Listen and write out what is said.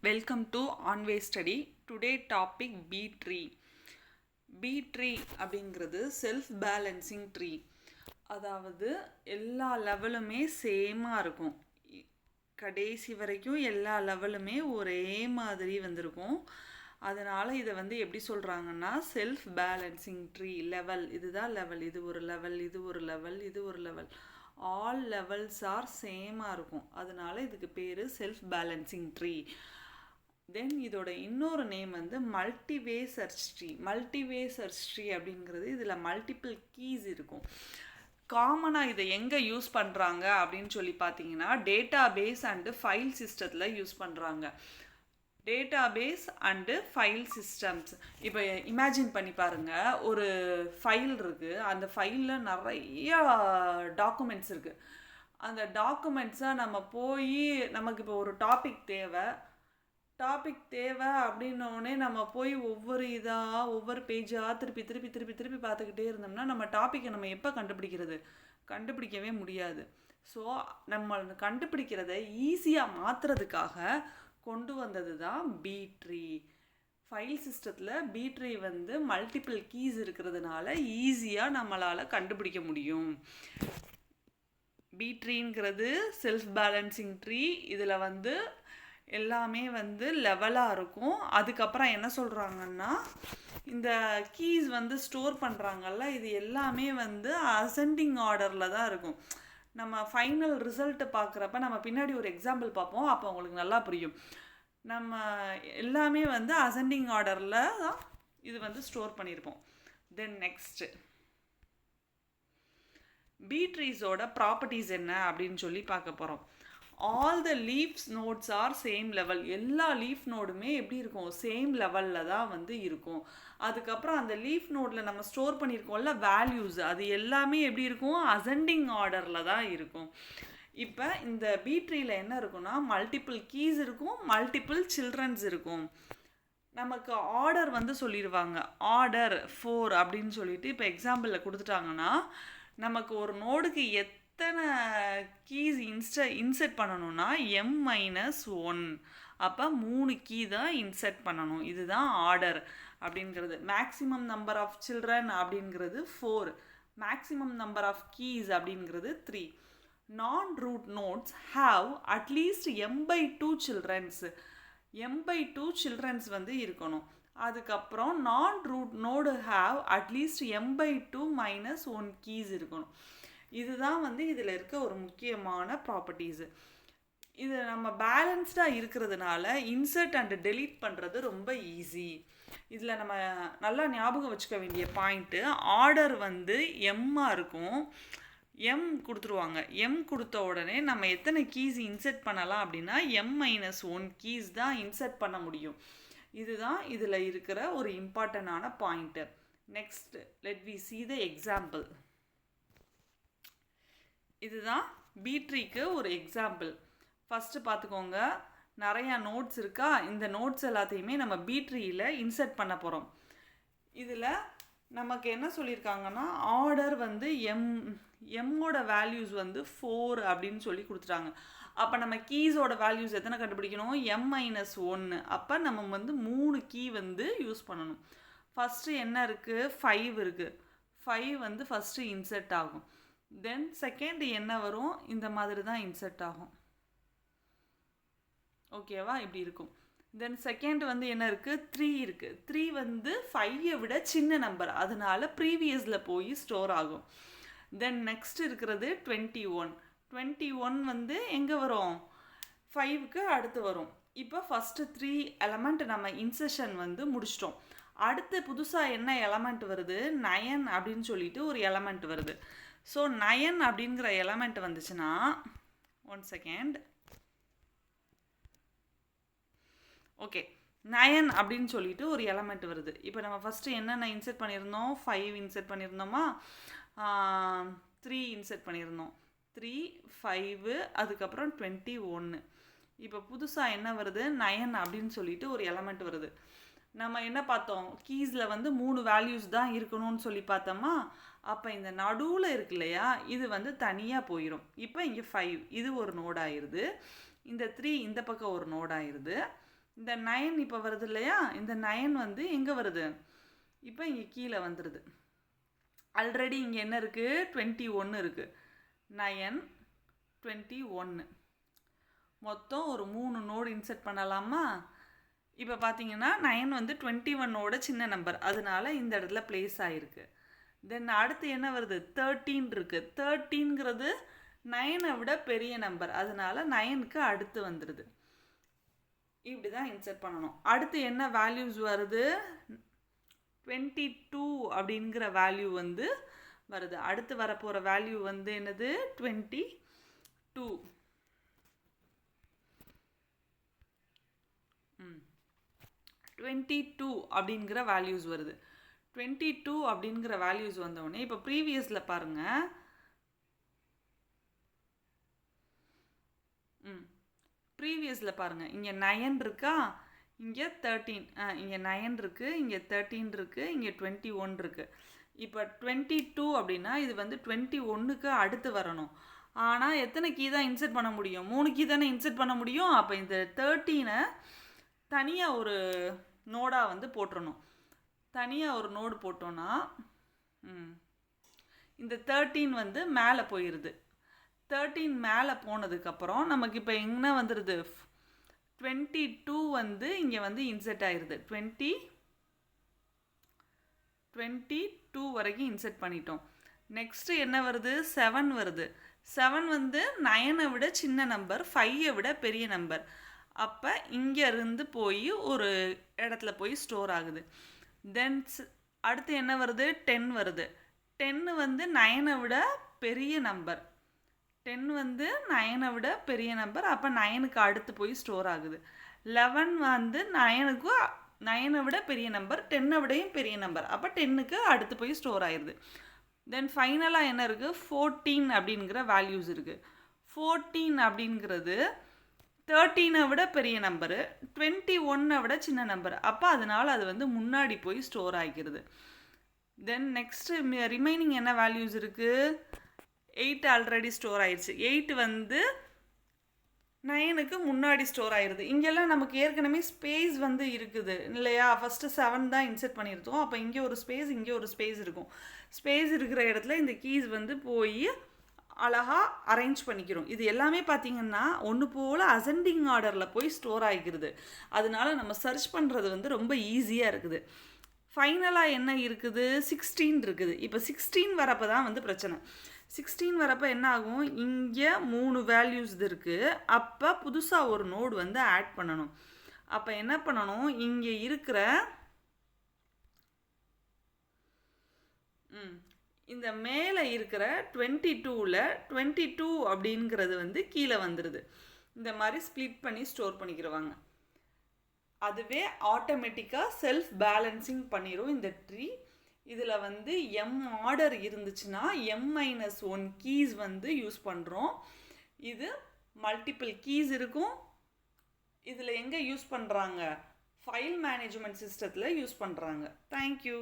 Welcome to On-Way Study. Today topic B tree. B tree அப்படிங்கிறது self balancing tree. அதாவது எல்லா லெவலுமே சேமாக இருக்கும். கடைசி வரைக்கும் எல்லா லெவலுமே ஒரே மாதிரி வந்திருக்கும். அதனால் இதை எப்படி சொல்கிறாங்கன்னா செல்ஃப் பேலன்சிங் ட்ரீ லெவல். இதுதான் லெவல், இது ஒரு லெவல், இது ஒரு லெவல், இது ஒரு லெவல். ஆல் லெவல்ஸ் ஆர் சேமாக இருக்கும். அதனால இதுக்கு பேர் செல்ஃப் பேலன்சிங் ட்ரீ. தென் இதோட இன்னொரு name multiway search tree. Multiway search tree அப்படிங்கிறது இதில் மல்டிபிள் கீஸ் இருக்கும். காமனாக இதை எங்கே யூஸ் பண்ணுறாங்க அப்படின்னு சொல்லி பார்த்தீங்கன்னா டேட்டா பேஸ் அண்டு ஃபைல் சிஸ்டத்தில் யூஸ் பண்ணுறாங்க. Database and file systems. இப்போ இமேஜின் பண்ணி பாருங்கள், ஒரு ஃபைல் இருக்குது, அந்த ஃபைலில் நிறையா டாக்குமெண்ட்ஸ் இருக்குது. அந்த டாக்குமெண்ட்ஸை நம்ம போய் நமக்கு இப்போ ஒரு டாபிக் தேவை அப்படின்னோடனே நம்ம போய் ஒவ்வொரு பேஜாக திருப்பி பார்த்துக்கிட்டே இருந்தோம்னா நம்ம டாப்பிக்கை நம்ம எப்போ கண்டுபிடிக்கவே முடியாது. ஸோ நம்ம கண்டுபிடிக்கிறத ஈஸியாக மாற்றுறதுக்காக கொண்டு வந்தது தான் பி ட்ரீ. ஃபைல் சிஸ்டத்தில் பி ட்ரீ மல்டிபிள் கீஸ் இருக்கிறதுனால ஈஸியாக நம்மளால் கண்டுபிடிக்க முடியும். பி ட்ரீங்கிறது செல்ஃப் பேலன்சிங் ட்ரீ. இதில் எல்லாமே லெவலாக இருக்கும். அதுக்கப்புறம் என்ன சொல்கிறாங்கன்னா இந்த கீஸ் ஸ்டோர் பண்ணுறாங்கல்ல, இது எல்லாமே அசெண்டிங் ஆர்டரில் தான் இருக்கும். நம்ம ஃபைனல் ரிசல்ட்டை பார்க்குறப்ப நம்ம பின்னாடி ஒரு எக்ஸாம்பிள் பார்ப்போம், அப்போ உங்களுக்கு நல்லா புரியும். நம்ம எல்லாமே அசெண்டிங் ஆர்டரில் தான் இது ஸ்டோர் பண்ணியிருப்போம். தென் நெக்ஸ்ட்டு பி ட்ரீஸோட ப்ராப்பர்ட்டிஸ் என்ன அப்படின்னு சொல்லி பார்க்க போகிறோம். All the leafs notes R same level. எல்லா லீஃப் நோடுமே எப்படி இருக்கும், சேம் லெவலில் தான் இருக்கும். அதுக்கப்புறம் அந்த லீஃப் நோடில் நம்ம ஸ்டோர் பண்ணியிருக்கோம்ல வேல்யூஸ், அது எல்லாமே எப்படி இருக்கும், அசெண்டிங் ஆர்டரில் தான் இருக்கும். இப்போ இந்த பி ட்ரீயில் என்ன இருக்குன்னா மல்டிபிள் கீஸ் இருக்கும், மல்டிபிள் சில்ட்ரன்ஸ் இருக்கும். நமக்கு ஆர்டர் சொல்லிடுவாங்க, ஆர்டர் 4 அப்படின்னு சொல்லிட்டு இப்போ எக்ஸாம்பிளில் கொடுத்துட்டாங்கன்னா நமக்கு ஒரு நோடுக்கு எத்தனை கீஸ் இன்செர்ட் பண்ணணும்னா m-1. அப்போ 3 கீ தான் இன்செர்ட் பண்ணணும். இதுதான் ஆர்டர் அப்படிங்கிறது. மேக்ஸிமம் நம்பர் ஆஃப் சில்ட்ரன் அப்படிங்கிறது 4. மேக்ஸிமம் நம்பர் ஆஃப் கீஸ் அப்படிங்கிறது 3. Non root nodes have at least m/2 childrens. m/2 childrens இருக்கணும். அதுக்கப்புறம் non root node have at least m/2 - 1 keys இருக்கணும். இதுதான் இதில் இருக்க ஒரு முக்கியமான ப்ராப்பர்ட்டிஸு. இது நம்ம பேலன்ஸ்டாக இருக்கிறதுனால இன்சர்ட் அண்ட் டெலீட் பண்ணுறது ரொம்ப ஈஸி. இதில் நம்ம நல்லா ஞாபகம் வச்சுக்க வேண்டிய பாயிண்ட்டு, ஆர்டர் எம்மாக இருக்கும். எம் கொடுத்துருவாங்க. எம் கொடுத்த உடனே நம்ம எத்தனை கீஸ் இன்சர்ட் பண்ணலாம் அப்படின்னா m-1 கீஸ் தான் இன்சர்ட் பண்ண முடியும். இதுதான் இதில் இருக்கிற ஒரு இம்பார்ட்டண்டான point. Next let we see the example. இதுதான் பி ட்ரீக்கு ஒரு எக்ஸாம்பிள். ஃபஸ்ட்டு பார்த்துக்கோங்க, நிறையா நோட்ஸ் இருக்கா. இந்த நோட்ஸ் எல்லாத்தையுமே நம்ம பி ட்ரீயில் இன்சர்ட் பண்ண போகிறோம். இதில் நமக்கு என்ன சொல்லியிருக்காங்கன்னா ஆர்டர் எம்மோட வேல்யூஸ் 4 அப்படின்னு சொல்லி கொடுத்துட்டாங்க. அப்போ நம்ம கீஸோட வேல்யூஸ் எத்தனை கண்டுபிடிக்கணும், m-1. அப்போ நம்ம 3 கீ யூஸ் பண்ணணும். ஃபஸ்ட்டு என்ன இருக்குது, 5 இருக்குது. 5 ஃபஸ்ட்டு இன்சர்ட் ஆகும். தென் செகண்ட் என்ன வரும், இந்த மாதிரி தான் இன்சர்ட் ஆகும். ஓகேவா, இப்படி இருக்கும். தென் செகண்ட் என்ன இருக்குது, 3 இருக்குது. 3 5ஐ விட சின்ன நம்பர், அதனால ப்ரீவியஸில் போய் ஸ்டோர் ஆகும். தென் நெக்ஸ்ட் இருக்கிறது 21. 21 எங்கே வரும், 5க்கு அடுத்து வரும். இப்போ ஃபஸ்ட்டு 3 எலமெண்ட் நம்ம இன்சர்ஷன் முடிச்சிட்டோம். அடுத்து புதுசாக என்ன எலமெண்ட் வருது, 9 அப்படின்னு சொல்லிட்டு ஒரு எலமெண்ட் வருது. ஸோ 9 அப்படிங்கிற எலமெண்ட் வந்துச்சுன்னா 1 செகண்ட். ஓகே, 9 அப்படின்னு சொல்லிட்டு ஒரு எலமெண்ட் வருது. இப்போ நம்ம ஃபஸ்ட்டு என்னென்ன இன்சர்ட் பண்ணியிருந்தோம், 5 இன்சர்ட் பண்ணியிருந்தோமா, 3 இன்சர்ட் பண்ணியிருந்தோம். 3, 5, அதுக்கப்புறம் 21. இப்போ புதுசாக என்ன வருது, 9 அப்படின்னு சொல்லிட்டு ஒரு எலமெண்ட் வருது. நம்ம என்ன பார்த்தோம், கீஸில் 3 வேல்யூஸ் தான் இருக்கணும்னு சொல்லி பார்த்தோமா. அப்போ இந்த நடுவில் இருக்கு இல்லையா, இது தனியாக போயிடும். இப்போ இங்கே 5 இது ஒரு நோட் ஆயிடுது, இந்த 3 இந்த பக்கம் ஒரு நோட் ஆயிடுது. இந்த 9 இப்போ வருது இல்லையா, இந்த 9 வந்து எங்கே வருது, இப்போ இங்கே கீழே வந்துடுது. ஆல்ரெடி இங்கே என்ன இருக்குது, 21 இருக்குது. 9 21 மொத்தம் ஒரு 3 நோடு இன்செர்ட் பண்ணலாமா? இப்போ பார்த்தீங்கன்னா 9 வந்து 21ஓட சின்ன நம்பர், அதனால இந்த இடத்துல பிளேஸ் ஆகிருக்கு. தென் அடுத்து என்ன வருது, 13 இருக்குது. 13ங்கிறது 9ஐ விட பெரிய நம்பர், அதனால 9க்கு அடுத்து வந்துடுது. இப்படி தான் இன்செர்ட் பண்ணணும். அடுத்து என்ன வேல்யூஸ் வருது, 22 அப்படிங்கிற வேல்யூ வந்து வருது. அடுத்து வரப்போகிற வேல்யூ வந்து என்னது, 22. 22 அப்படிங்கிற வேல்யூஸ் வருது. 22 அப்படிங்கிற வேல்யூஸ் வந்தோடனே இப்போ ப்ரீவியஸில் பாருங்கள், ப்ரீவியஸில் பாருங்கள், இங்கே 9 இருக்கா, இங்கே 13, இங்கே 9 இருக்குது, இங்கே 13 இருக்குது, இங்கே 21 இருக்குது. இப்போ 22 அப்படின்னா இது வந்து 21க்கு அடுத்து வரணும். ஆனால் எத்தனை கீ தான் இன்செர்ட் பண்ண முடியும், 3 கீ தானே இன்செர்ட் பண்ண முடியும். அப்போ இந்த 13ஐ தனியாக ஒரு நோடாக வந்து போட்டுறணும். தனியாக ஒரு நோடு போட்டோன்னா இந்த 13 வந்து மேலே போயிடுது. 13 மேலே போனதுக்கப்புறம் நமக்கு இப்போ என்ன வந்துடுது, 22 வந்து இங்கே வந்து இன்செர்ட் ஆயிடுது. 22 வரைக்கும் இன்செர்ட் பண்ணிட்டோம். நெக்ஸ்ட்டு என்ன வருது, 7 வருது. 7 வந்து 9ஐ விட சின்ன நம்பர், 5ஐ விட பெரிய நம்பர். அப்போ இங்கேருந்து போய் ஒரு இடத்துல போய் ஸ்டோர் ஆகுது. தென் அடுத்து என்ன வருது, 10 வருது. 10 வந்து 9ஐ விட பெரிய நம்பர். 10 வந்து 9ஐ விட பெரிய நம்பர், அப்போ 9க்கு அடுத்து போய் ஸ்டோர் ஆகுது. 11 வந்து 9ஐ விட பெரிய நம்பர், 10ஐ விடையும் பெரிய நம்பர், அப்போ 10க்கு அடுத்து போய் ஸ்டோர் ஆயிடுது. தென் ஃபைனலாக என்ன இருக்குது, 14 அப்படிங்கிற வேல்யூஸ் இருக்குது. 14 அப்படிங்கிறது 13ஐ விட பெரிய நம்பரு, 21ஐ விட சின்ன நம்பர், அப்போ அதனால் அது வந்து முன்னாடி போய் ஸ்டோர் ஆகிக்கிறது. தென் நெக்ஸ்ட்டு ரிமைனிங் என்ன வேல்யூஸ் இருக்குது, 8 ஆல்ரெடி ஸ்டோர் ஆயிடுச்சு. 8 வந்து 9க்கு முன்னாடி ஸ்டோர் ஆயிடுது. இங்கெல்லாம் நமக்கு ஏற்கனவே ஸ்பேஸ் வந்து இருக்குது இல்லையா, ஃபஸ்ட்டு 7 தான் இன்செர்ட் பண்ணியிருக்கோம். அப்போ இங்கே ஒரு ஸ்பேஸ், இங்கே ஒரு ஸ்பேஸ் இருக்கும். ஸ்பேஸ் இருக்கிற இடத்துல இந்த கீஸ் வந்து போய் அழகாக அரேஞ்ச் பண்ணிக்கிறோம். இது எல்லாமே பார்த்திங்கன்னா ஒன்று போல் அசெண்டிங் ஆர்டரில் போய் ஸ்டோர் ஆகிக்கிறது. அதனால நம்ம சர்ச் பண்ணுறது வந்து ரொம்ப ஈஸியாக இருக்குது. ஃபைனலாக என்ன இருக்குது, 16 இருக்குது. இப்போ 16 வரப்போ தான் வந்து பிரச்சனை. 16 வரப்போ என்ன ஆகும், இங்கே 3 வேல்யூஸ் இருக்குது. அப்போ புதுசாக ஒரு நோடு வந்து ஆட் பண்ணணும். அப்போ என்ன பண்ணணும், இங்கே இருக்கிற இந்த மேலே இருக்கிற 22ல் 22 அப்படிங்கிறது வந்து கீழே வந்துடுது. இந்த மாதிரி ஸ்ப்ளிட் பண்ணி ஸ்டோர் பண்ணிக்கிறவாங்க. அதுவே ஆட்டோமேட்டிக்காக செல்ஃப் பேலன்சிங் பண்ணிடும் இந்த ட்ரீ. இதில் வந்து எம் ஆர்டர் இருந்துச்சுன்னா M-1 கீஸ் வந்து யூஸ் பண்ணுறோம். இது மல்டிபிள் கீஸ் இருக்கும். இதில் எங்கே யூஸ் பண்ணுறாங்க, ஃபைல் மேனேஜ்மெண்ட் சிஸ்டத்தில் யூஸ் பண்ணுறாங்க. தேங்க்யூ.